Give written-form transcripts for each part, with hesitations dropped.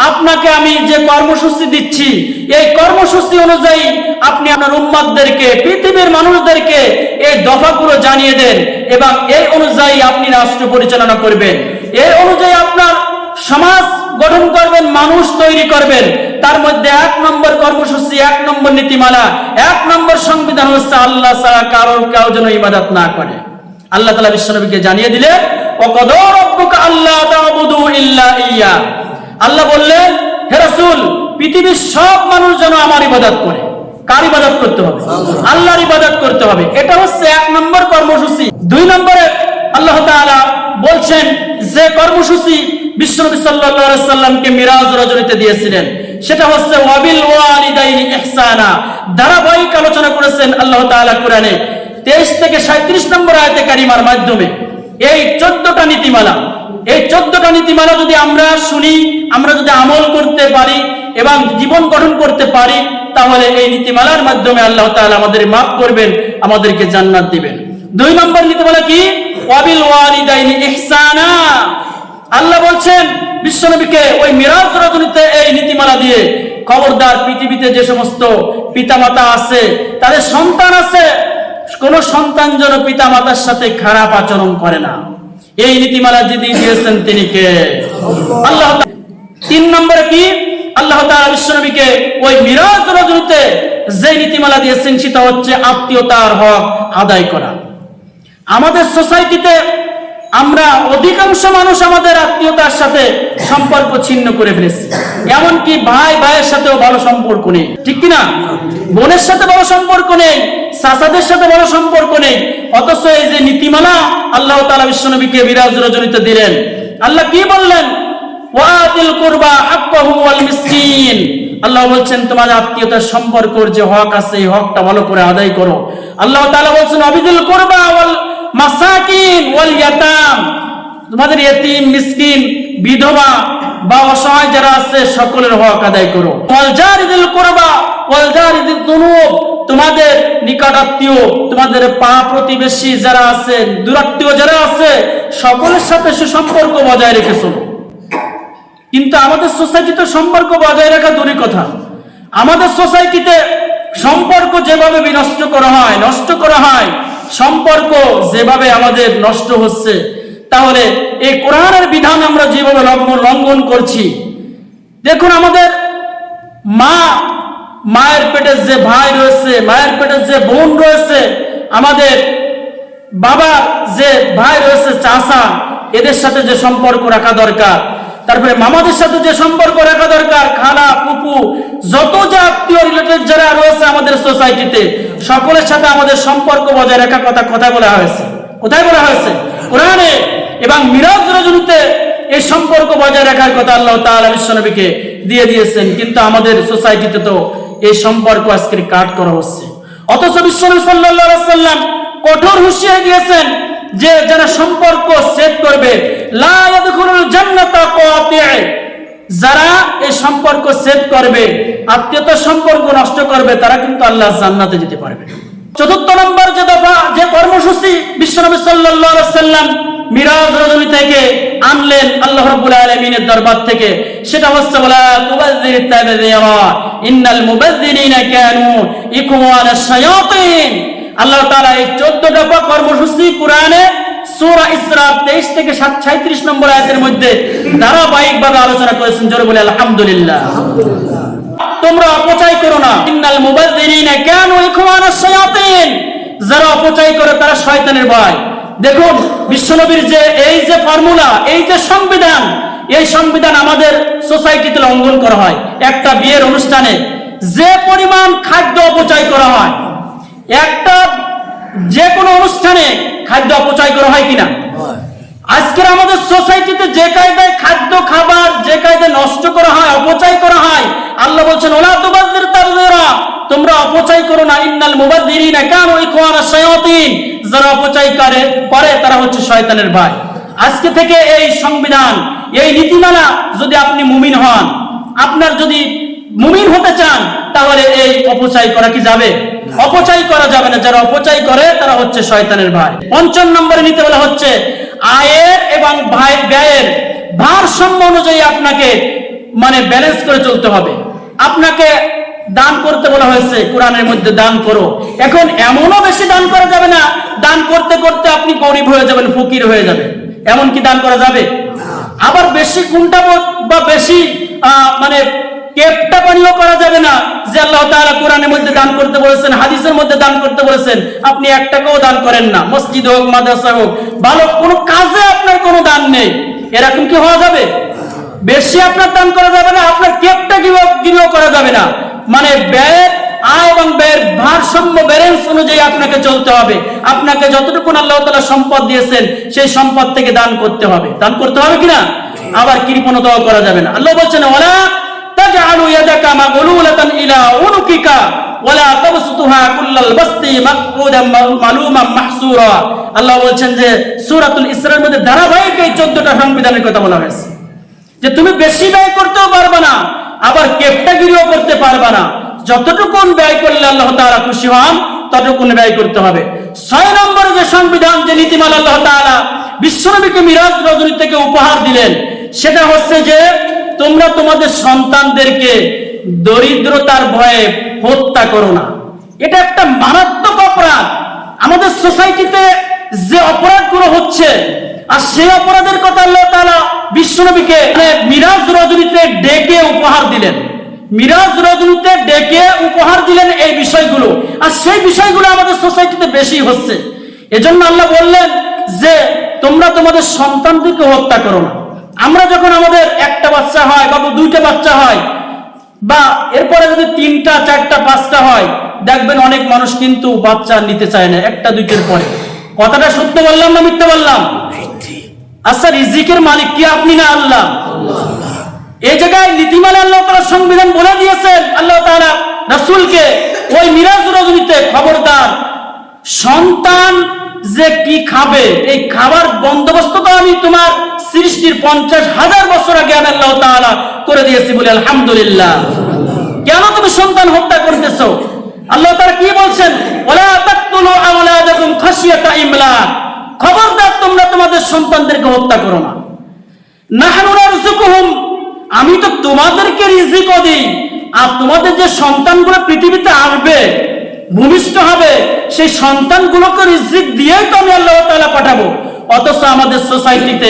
আপনাকে আমি যে কর্মসূচি দিচ্ছি এই কর্মসূচি অনুযায়ী আপনি আপনার উম্মতদেরকে, পৃথিবীর মানুষদেরকে এই দফাগুলো জানিয়ে দেন এবং এই অনুযায়ী আপনি রাষ্ট্র পরিচালনা করবেন, এই অনুযায়ী আপনার সমাজ গঠন করবেন, মানুষ তৈরি করবেন। তার মধ্যে 1 নম্বর কর্মসূচি, 1 নম্বর নীতিমালা, 1 নম্বর সংবিধান হচ্ছে আল্লাহ ছাড়া কেউ যেন ইবাদত না করে। আল্লাহ তাআলা বিশ্বনবীকে জানিয়ে দিলেন, ওয়াকাদা রাব্বুকা আল্লা তা'বুদু ইল্লা ইয়্যা। আল্লাহ বললেন, হে রাসূল, পৃথিবীর সব মানুষ যেন আমার ইবাদত করে। কার ইবাদত করতে হবে? আল্লাহর ইবাদত করতে হবে। এটা হচ্ছে 1 নম্বর কর্মসূচি। 2 নম্বরে আল্লাহ তাআলা বলছেন যে কর্মসূচি বিশ্বনবী সাল্লাল্লাহু আলাইহি সাল্লামকে মিরাজ রজনীতে দিয়েছিলেন সেটা হচ্ছে ওয়াবিল ওয়ালিদাইনি ইহসানা। ধারাবাহিক আলোচনা করেছেন আল্লাহ তাআলা কোরআনে 23 থেকে 37 নম্বর আয়াতে কারিমার মাধ্যমে। এই 14টা নীতিমালা, এই 14টা নীতিমালা যদি আমরা শুনি, আমরা যদি আমল করতে পারি এবং জীবন গঠন করতে পারি, তাহলে এই নীতিমালার মাধ্যমে আল্লাহ তাআলা আমাদের মাফ করবেন, আমাদেরকে জান্নাত দিবেন। 2 নম্বর নীতিমালা কি? ওয়াবিল ওয়ালিদাইনি ইহসানা। আল্লাহ বলছেন বিশ্বনবীকে ওই মিরাজ রজনীতে এই নীতিমালা দিয়ে, খবরদার পৃথিবীতে যে সমস্ত পিতামাতা আছে, তাদের সন্তান আছে, কোন সন্তান যেন পিতামাতার সাথে খারাপ আচরণ করে না। এই নীতিমালা যিনি দিয়েছেন তিনি কে? আল্লাহ। 3 নম্বরে কি? আল্লাহ তাআলা বিশ্বনবীকে ওই মিরাজ রজনীতে যে নীতিমালা দিয়েছেন সেটা হচ্ছে আত্মীয়তার হক আদায় করা। আমাদের সোসাইটিতে আমরা অধিকাংশ মানুষ আমাদের আত্মীয়তার সাথে সম্পর্ক ছিন্ন করে ফেলেছি। এমনকি ভাই ভাইয়ের সাথেও ভালো সম্পর্ক নেই, ঠিক কিনা? বোনের সাথে ভালো সম্পর্ক নেই, চাচাদের সাথে ভালো সম্পর্ক নেই। অথচ এই যে নীতিমালা আল্লাহ তাআলা বিশ্বনবীকে মিরাজ রজনীতে দিলেন, আল্লাহ কি বললেন? ওয়াতিল কুরবা হাক্কাহু ওয়াল মিসকিন। আল্লাহ বলছেন তোমাদের আত্মীয়তার সম্পর্কের যে হক আছে এই হকটা ভালো করে আদায় করো। আল্লাহ তাআলা বলছেন আবিদুল কুরবা ওয়াল মাসাকিন ওয়াল ইয়াতাম। তোমাদের ইতিম, মিসকিন, বিধবা বা অসহায় যারা আছে সকলের হক আদায় করো। ওয়াল জারিদুল কুরবা ওয়াল জারিদুদ দুনুব। তোমাদের নিকট আত্মীয়, তোমাদের পাড়া প্রতিবেশী যারা আছে, দূরাত্মীয় যারা আছে, সকলের সাথে সুসম্পর্ক বজায় রেখে চলো। কিন্তু আমাদের সোসাইটিতে সম্পর্ক বজায় রাখা দূরের কথা, আমাদের সোসাইটিতে সম্পর্ক যেভাবে বিনষ্ট করা হয়, নষ্ট করা হয়, সম্পর্ক যেভাবে আমাদের নষ্ট হচ্ছে, তাহলে এই কোরআনের বিধান আমরা যেভাবে লঙ্ঘন করছি। দেখুন, আমাদের মায়ের পেটে যে ভাই রয়েছে, মায়ের পেটে যে বোন রয়েছে, আমাদের বাবার যে ভাই রয়েছে, চাচা, এদের সাথে যে সম্পর্ক রাখা দরকার, তারপরে মামাদের সাথে যে সম্পর্ক রাখা দরকার, খালা, ফুপু, যত যে আত্মীয় রিলেটেড যারা রয়েছে আমাদের সোসাইটিতে, সকলের সাথে আমাদের সম্পর্ক বজায় রাখার কথা বলা হয়েছে। কোথায় বলা হয়েছে? কোরআনে। এবং মিরাজ রজনীতে এই সম্পর্ক বজায় রাখার কথা আল্লাহ তাআলা বিশ্বনবীকে দিয়ে দিয়েছেন। কিন্তু আমাদের সোসাইটিতে তো এই সম্পর্ক আজকে কাট করা হচ্ছে। অথচ বিশ্বনবী সাল্লাল্লাহু আলাইহি ওয়াসাল্লাম কঠোর হুঁশিয়ারি দিয়েছেন যে যারা সম্পর্ক সেট করবে, লা ইয়াদখুলুল জান্নাতা কাতি', যারা এই সম্পর্ক সেট করবে, আত্মীয়তার সম্পর্ক নষ্ট করবে, তারা কিন্তু আল্লাহর জান্নাতে যেতে পারবে না। 4 নম্বর যে দফা, যে কর্মসূচি বিশ্বনবী সাল্লাল্লাহু আলাইহি ওয়াসাল্লাম মিরাজ রজনী থেকে আনলেন আল্লাহ রাব্বুল আলামিনের দরবার থেকে, সেটা হচ্ছে ওয়ালা তুবাযযির তাবযীরা ইন্নাল মুবাযযিরিনা কানু ইখওয়ানাশ শায়াতিন। আল্লাহ তাআলা এই 14 দফা কর্মসূচি কোরআনে সূরা ইসরা 23 থেকে 37 নম্বর আয়াতের মধ্যে ধারাবাহিকভাবে আলোচনা করেছেন। জোরে বলে আলহামদুলিল্লাহ। তোমরা অপচয় করো না। ইন্নাল মুবাযযিরিনা কানু ইখওয়ানাশ শায়াতিন। যারা অপচয় করে তারা শয়তানের ভাই। দেখুন, বিশ্বনবীর যে এই যে ফর্মুলা, এই যে সংবিধান, এই সংবিধান আমাদের সোসাইটিতে লঙ্ঘন করা হয়। একটা বিয়ের অনুষ্ঠানে যে পরিমাণ খাদ্য অপচয় করা হয়, একটা যে কোনো অনুষ্ঠানে খাদ্য অপচয় করা হয় কিনা? আজকের আমাদের সোসাইটিতে যে কায়দায় খাদ্য খাবার, যে কায়দায় নষ্ট করা হয়, অপচয় করা হয়, আল্লাহ বলছেন ওয়ালা তুবাযযির তাবযীরা, তোমরা অপচয় করো না। ইন্নাল মুবাযযিরিনা কানু ইখওয়ানাশ শায়াতিন। যারা অপচয় করে তারা হচ্ছে শয়তানের ভাই। আজকে থেকে এই সংবিধান, এই নীতিমালা যদি আপনি মুমিন হন, আপনার যদি মুমিন হতে চান, তাহলে এই অপচয় করা কি যাবে? অপচয় করা যাবে না। যারা অপচয় করে তারা হচ্ছে শয়তানের ভাই। 5 নম্বরে নিতে বলা হচ্ছে আয়ের এবং ব্যয়ের ভারসাম্য অনুযায়ী আপনাকে মানে ব্যালেন্স করে চলতে হবে। আপনাকে দান করতে বলা হয়েছে কোরআনের মধ্যে, দান করো। এখন এমনও বেশি দান করা যাবে না, দান করতে করতে আপনি গরিব হয়ে যাবেন, ফকির হয়ে যাবেন, এমন কি দান করা যাবে? আবার বেশি কুণ্ঠাবোধ বা বেশি মানে কেপটা পানিও করা যাবে না, যে আল্লাহ তাআলা কোরআনের মধ্যে দান করতে বলেছেন, হাদিসের মধ্যে দান করতে বলেছেন, আপনি এক টাকাও দান করেন না, মসজিদ হোক মাদ্রাসা হোক ভালো কোনো কাজে আপনার কোনো দান নেই, এরকম কি হওয়া যাবে? বেশি আপনার দান করা যাবে না, আপনার কেপটা গিরেও করা যাবে না। মানে ব্যয়ের আয় এবং ব্যয়ের ভারসাম্য ব্যালেন্স অনুযায়ী আপনাকে চলতে হবে। আপনাকে যতটুকু আল্লাহ তাআলা সম্পদ দিয়েছেন সেই সম্পদ থেকে দান করতে হবে, দান করতে হবে কিনা? আবার কৃপণতাও করা যাবে না। আল্লাহ বলছেন ওয়ালা তাজআলু ইয়াদাকা মাগলুলাতান ইলা উনুকিকা ওয়ালা তাবসুতুহা কুল্লাল বাসতি মাকউদাম মালুমান মাহসুরা। আল্লাহ বলছেন যে সূরাতুল ইসরার মধ্যে ধারাবাহিক এই 14টা সংবিধানের কথা বলা হয়েছে, যে তুমি বেশি ব্যয় করতেও পারবে না, আবার কেপটাগিরিও করতে পারবে না। যতটুকু ব্যয় করলে আল্লাহ তাআলা খুশি হন ততটুকু ব্যয় করতে হবে। 6 নম্বরে যে সংবিধান, যে নীতিমালা আল্লাহ তাআলা বিশ্বনবীকে মিরাজ রজনী থেকে উপহার দিলেন, সেটা হচ্ছে যে তোমরা তোমাদের সন্তানদেরকে দরিদ্রতার ভয়ে হত্যা করো না। এটা একটা মারাত্মক অপরাধ। আমাদের সোসাইটিতে যে অপরাধগুলো হচ্ছে, আর সেই অপরাধের কথা আল্লাহ তাআলা বিশ্বনবীকে মিরাজ রজনীতে ডেকে উপহার দিলেন, মিরাজ রজনীতে ডেকে উপহার দিলেন এই বিষয়গুলো, আর সেই বিষয়গুলো আমাদের সোসাইটিতে বেশি হচ্ছে। এজন্য আল্লাহ বললেন যে তোমরা তোমাদের সন্তানদেরকে হত্যা করো না। আমরা যখন আমাদের একটা বাচ্চা হয় বা দুইটা বাচ্চা হয়, বা এরপরে যদি 3টা 4টা 5টা হয়, দেখবেন অনেক মানুষ কিন্তু বাচ্চা নিতে চায় না একটা দুইটার পরে। কথাটা সত্য বললাম না মিথ্যা বললাম? আচ্ছা, রিজিকের মালিক কি আপনি না আল্লাহ? এই জায়গায় নীতিমালা আল্লাহ তাআলা সংবিধান বলে দিয়েছেন আল্লাহ তাআলা রাসূলকে ওই মিরাজ রজনীতে, খবরদার সন্তান যে কি খাবে এই খাবার বন্দোবস্ত তো আমি তোমার সৃষ্টির 50,000 বছর আগে আমি আল্লাহ তাআলা করে দিয়েছি, বলে আলহামদুলিল্লাহ। কেন তুমি সন্তান হত্যা করতেছো? আল্লাহ তাআলা কি বলছেন? ওয়ালা তাকতুলু আওলাদাকুম খাশিয়াতা ইমলাক, খবরদার তোমরা তোমাদের সন্তানদেরকে হত্যা করো না। নাহনু নারযুকুহুম, আমি তো তোমাদেরকে রিজিকও দিই, আর তোমাদের যে সন্তানগুলো পৃথিবীতে আসবে, ভূমিষ্ঠ হবে, সেই সন্তানগুলোকে রিজিক দিয়েই তো আমি আল্লাহ তাআলা পাঠাবো। অথচ আমাদের সোসাইটিতে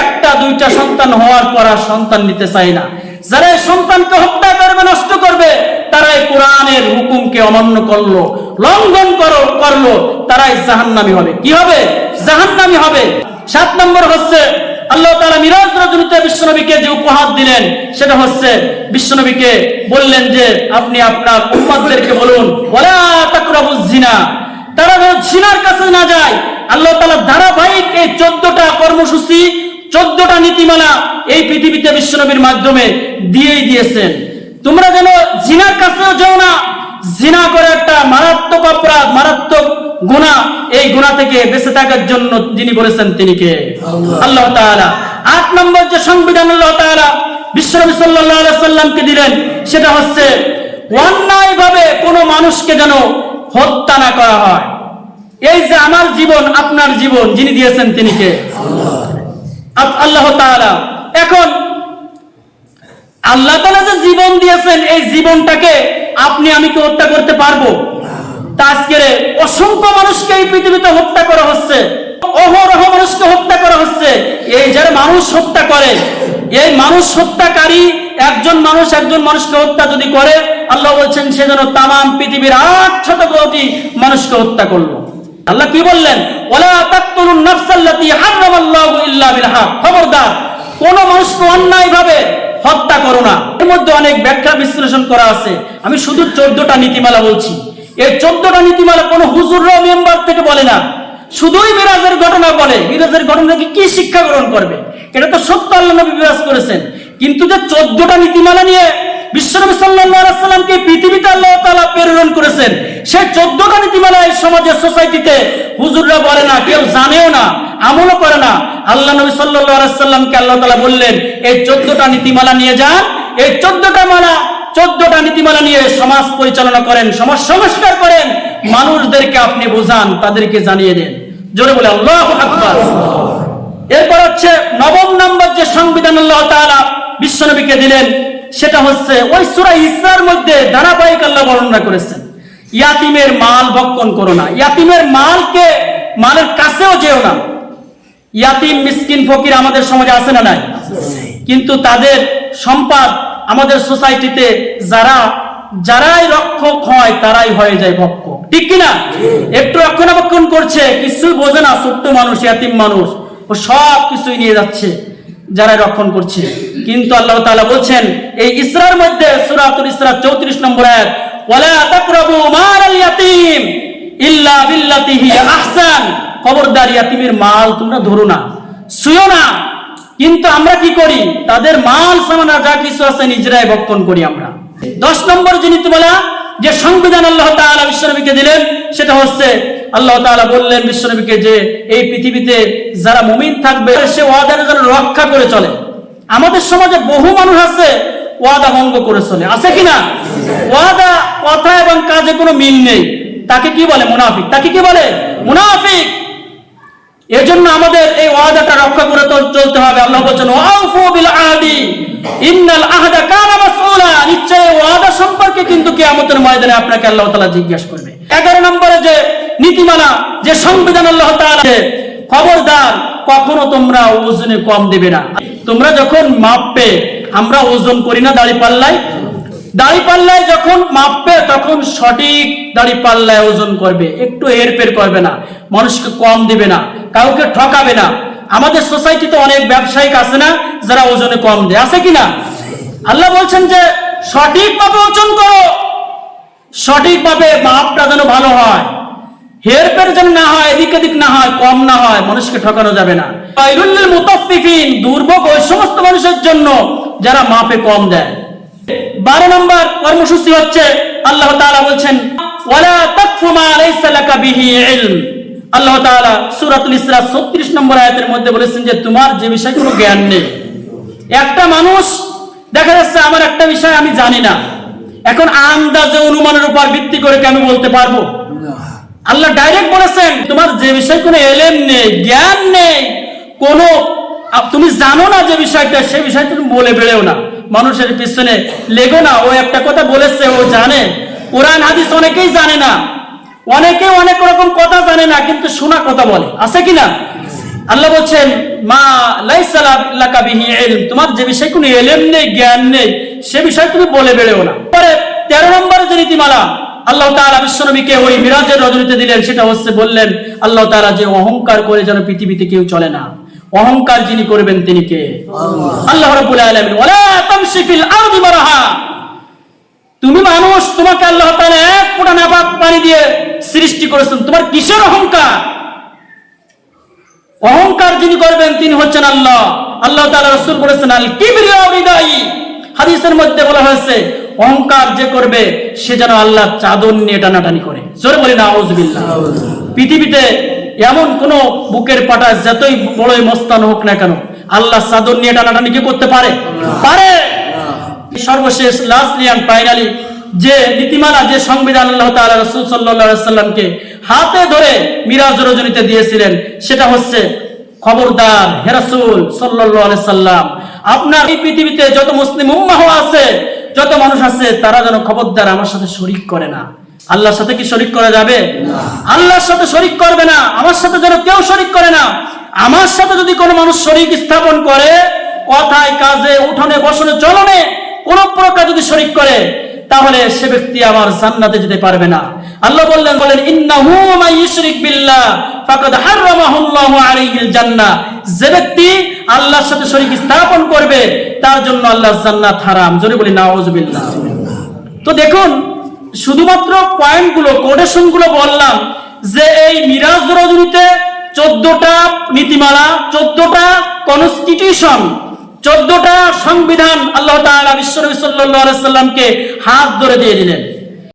একটা দুইটা সন্তান হওয়ার পর আর সন্তান নিতে চায় না। যারা এই সন্তানকে হত্যা করবে, নষ্ট করবে, তারাই কোরআনের হুকুমকে অমান্য করলো, লঙ্ঘন করলো, তারাই জাহান্নামী হবে। কি হবে? জাহান্নামী হবে। 7 নম্বর হচ্ছে আল্লাহ তাআলা মিরাজ রজনীতে বিশ্বনবীকে যে উপহার দিলেন, সেটা হচ্ছে বিশ্বনবীকে বললেন যে আপনি আপনার উম্মতদেরকে বলুন ওয়ালা তাকরাবুজ জিনা, তারা যেন জিনার কাছে না যায়। আল্লাহ তাআলা ধারাবাহিক এই 14টা কর্মসূচি, 14টা নীতিমালা এই পৃথিবীতে বিশ্বনবীর মাধ্যমে দিয়েই দিয়েছেন। তোমরা যেন জিনার কাছেও যাও না। জিনা করে একটা মারাত্মক অপরাধ, মারাত্মক গুনাহ। এই গুনাহ থেকে বেঁচে থাকার জন্য যিনি বলেছেন তিনি কে? আল্লাহ তাআলা। 8 নম্বর যে সংবিধান আল্লাহ তাআলা বিশ্বনবী সাল্লাল্লাহু আলাইহি সাল্লামকে দিলেন, সেটা হচ্ছে অন্যায়ভাবে কোনো মানুষকে যেন হত্যা না করা হয়। এই যে আমার জীবন, আপনার জীবন যিনি দিয়েছেন তিনি কে? আল্লাহ তাআলা। এখন আল্লাহ তাআলা যে জীবন দিয়েছেন, এই জীবনটাকে আপনি আমি কি হত্যা করতে পারবো? আজকে অসংখ্য মানুষকে এই পৃথিবীতে হত্যা করা হচ্ছে, অহরহ মানুষকে হত্যা করা হচ্ছে। এই যারা মানুষ হত্যা করে, এই মানুষ হত্যাকারী একজন মানুষকে হত্যা যদি করে, আল্লাহ বলছেন সে যেন তামাম পৃথিবীর 800 কোটি মানুষকে হত্যা করলো। আল্লাহ কি বললেন? ওয়ালা তাকতুলুন নাফসাল্লাতী হারামাল্লাহু ইল্লা বিল হক, খবরদার কোন মানুষকে অন্যায়ভাবে হত্যা করো না। এর মধ্যে অনেক ব্যাখ্যা বিশ্লেষণ করা আছে। আমি শুধু 14টা নীতিমালা বলছি। এই 14টা নীতিমালা কোনো হুজুররা মেম্বার থেকে বলে না, শুধুই মিরাজের ঘটনা বলে। মিরাজের ঘটনা কি শিক্ষা গ্রহণ করবে? এটা তো সত্য আল্লাহ নবী বিরাজ করেছেন। কিন্তু যে 14টা নীতিমালা নিয়ে বিশ্বনবী সাল্লাল্লাহু আলাইহি সাল্লামকে পৃথিবীতে আল্লাহ তাআলা প্রেরণ করেছেন, সেই 14টা নীতিমালা এই সমাজের সোসাইটিতে হুজুররা বলে না, কেউ জানেও না, আমলও করে না। আল্লাহ নবী সাল্লাল্লাহু আলাইহি সাল্লামকে আল্লাহ তাআলা বললেন এই 14টা নীতিমালা নিয়ে যান, এই 14টা নীতিমালা নিয়ে সমাজ পরিচালনা করেন, সমাজ সংস্কার করেন, মানুষদেরকে আপনি বোঝান, তাদেরকে জানিয়ে দেন। জোরে বলে আল্লাহু আকবার। এরপর হচ্ছে 9 নম্বর যে সংবিধান আল্লাহ তাআলা বিশ্বনবীকে দিলেন, সেটা হচ্ছে ওই সূরা ইসরার মধ্যে ধারাবাহিক আল্লাহ বর্ণনা করেছেন, ইয়াতিমের মাল ভক্ষণ করো না, ইয়াতিমের মালের কাছেও যেও না। ইয়াতিম মিসকিন ফকির আমাদের সমাজে আছে না নাই? কিন্তু তাদের সম্পদ আমাদের সোসাইটিতে যারাই রক্ষক হয় তারাই হয়ে যায় ভক্ষক, ঠিক কিনা? একটু রক্ষণাবেক্ষণ করছে, কিছুই বোঝে না, ছোট্ট মানুষ, ইয়াতিম মানুষ, ও সব কিছুই নিয়ে যাচ্ছে যারা রক্ষণ করছে। কিন্তু আল্লাহ তাআলা বলছেন এই ইসরার মধ্যে, সূরাতুল ইসরা 34 নম্বর আয়াত, ওয়ালা তাকরাবু মালাল ইয়াতিম ইল্লা বিল্লাতি হিয়া আহসান, খবরদার ইয়াতিমের মাল তোমরা ধরো না, ছুঁয়ো না। কিন্তু আমরা কি করি? তাদের মাল সামানা যা কিছু আছে নিজেরাই ভক্ষণ করি আমরা। 10 নম্বর যে নীতিমালা, যে সংবিধান আল্লাহ তাআলা বিশ্বনবীকে দিলেন, সেটা হচ্ছে আল্লাহ তাআলা বললেন বিশ্বনবীকে যে এই পৃথিবীতে যারা মুমিন থাকবে সে ওয়াদার যেন রক্ষা করে চলে। আমাদের সমাজে বহু মানুষ আছে ওয়াদা ভঙ্গ করে চলে, আছে কিনা? ওয়াদা কথা এবং কাজে কোনো মিল নেই, তাকে কি বলে? মুনাফিক। তাকে কি বলে? মুনাফিক। এজন্য আমাদের এই ওয়াদাটা রক্ষা করে চলতে হবে। আল্লাহ বলেন ওয়াফু বিল আহদি ইন্নাল আহদা কানা মাসউলা, নিশ্চয় ওয়াদা সম্পর্কে কিন্তু কিয়ামতের ময়দানে আপনাকে আল্লাহ তাআলা জিজ্ঞাসা করবে। 11 নম্বরে যে নীতিমালা, যে সংবিধান আল্লাহ তাআলা, খবরদার কখনো তোমরা ওজনে কম দেবে না। তোমরা যখন মাপবে, আমরা ওজন করি না দাড়িপাল্লায় যখন মাপবে তখন সঠিক দাড়িপাল্লায় ওজন করবে, একটু হেরফের করবে না, মানুষকে কম দিবে না, কাউকে ঠকাবে না। আমাদের সোসাইটিতে অনেক ব্যবসায়িক আছে না যারা ওজনে কম দেয়, আছে কিনা? আল্লাহ বলছেন যে সঠিকভাবে ওজন করো, সঠিকভাবে মাপটা যেন ভালো হয়, হেরফের যেন না হয়, এদিক এদিক না হয়, কম না হয়, মানুষকে ঠকানো যাবে না। ওয়াইলুল লিল মুতাফফিফিন, দুর্ভোগ ওই সমস্ত মানুষের জন্য যারা মাপে কম দেয়। 12 নম্বর কর্মসূচি হচ্ছে আল্লাহ তাআলা বলছেন ওয়ালা তাকফু মা লাইসা লাকা বিহি ইলম। আল্লাহ তাআলা সূরাতুল ইসরা 36 নম্বর আয়াতের মধ্যে বলেছেন যে তোমার যে বিষয়ে কোনো জ্ঞান নেই। একটা মানুষ দেখা যাচ্ছে আমার একটা বিষয় আমি জানি না, এখন আন্দাজে অনুমানের উপর ভিত্তি করে কি আমি বলতে পারবো? আল্লাহ ডাইরেক্ট বলেছেন তোমার যে বিষয়ে কোনো এলেম নেই, জ্ঞান নেই, কোনো তুমি জানো না যে বিষয়টা, সেই বিষয় তুমি বলে বেড়েও না, মানুষের পিছনে লেগো না। ও একটা কথা বলেছে, ও জানে, কোরআন হাদিস অনেকেই জানে না, অনেকে অনেক রকম কথা জানে না, কিন্তু শোনা কথা বলে, আছে কিনা? আল্লাহ বলছেন মা লাইসা লাকা বিহি ইলম, তোমার যে বিষয়ে কোনো এলেম নেই, জ্ঞান নেই, সে বিষয় তুমি বলে বেড়েও না। পরে 13 নম্বরে যে নীতিমালা আল্লাহ তাআলা বিশ্বনবীকে ওই মিরাজের রজনীতে দিলেন, সেটা হচ্ছে বললেন আল্লাহ তাআলা যে অহংকার করে যেন পৃথিবীতে কেউ চলে না, অহংকার যিনি করবেন তিনি কে? আল্লাহ রাব্বুল আলামিন। ওয়ালা তামশি ফিল আরদি মারহা, তুমি মানুষ, তোমাকে আল্লাহ তাআলা এক ফোঁটা নাপাক পানি দিয়ে সৃষ্টি করেছেন, তোমার কিসের অহংকার? অহংকার যিনি করবেন তিনি হচ্ছেন আল্লাহ। আল্লাহ তাআলা রাসূল বলেছেন আল কিবরিয়া রিদাই, হাদিসের মধ্যে বলা হয়েছে অহংকার যে করবে সে যেন আল্লাহ চাদর নিয়ে টানাটানি করে। জোরে বলি নাউযুবিল্লাহ। পৃথিবীতে এমন কোন বুকের পাটা যতই বড়ই মস্তান হোক না কেন, আল্লাহ চাদর নিয়ে টানাটানি কি করতে পারে? পারে। সর্বশেষ লাস্টলি এন্ড ফাইনালি যে নীতিমালা, যে সংবিধান আল্লাহ তাআলা রাসূল সাল্লাল্লাহু আলাইহি সাল্লামকে হাতে ধরে মিরাজ রজনীতে দিয়েছিলেন, সেটা হচ্ছে খবরদার হে রাসূল সাল্লাল্লাহু আলাইহি সাল্লাম, আপনার এই পৃথিবীতে যত মুসলিম উম্মাহ আছে, যত মানুষ আছে, তারা যেন খবরদার আমার সাথে শরীক করে না। আল্লাহর সাথে কি শরীক করা যাবে? আল্লাহর সাথে শরীক করবে না। আমার সাথে যেন কেউ শরীক করে না। আমার সাথে যদি কোনো মানুষ শরীক স্থাপন করে, কথায়, কাজে, উঠোনে, বসনে, চলনে কোন প্রকার যদি শরীক করে, তাহলে সে ব্যক্তি আমার জান্নাতে যেতে পারবে না। আল্লাহ বললেন ইন্নাহু মান ইউশরিক বিল্লাহ ফাকাদ হারামাহুল্লাহু আলাইহিল জান্নাহ, যে ব্যক্তি আল্লাহর সাথে শরীক স্থাপন করবে তার জন্য আল্লাহর জান্নাত হারাম। জোরে বলি নাউযুবিল্লাহ। তো দেখুন, শুধুমাত্র পয়েন্টগুলো, কোটেশনগুলো বললাম যে এই মিরাজ রজনীতে 14টা নীতিমালা, 14টা কনস্টিটিউশন, 14টা সংবিধান আল্লাহ তাআলা বিশ্বনবী সাল্লাল্লাহু আলাইহি সাল্লামকে হাত ধরে দিয়ে দিলেন।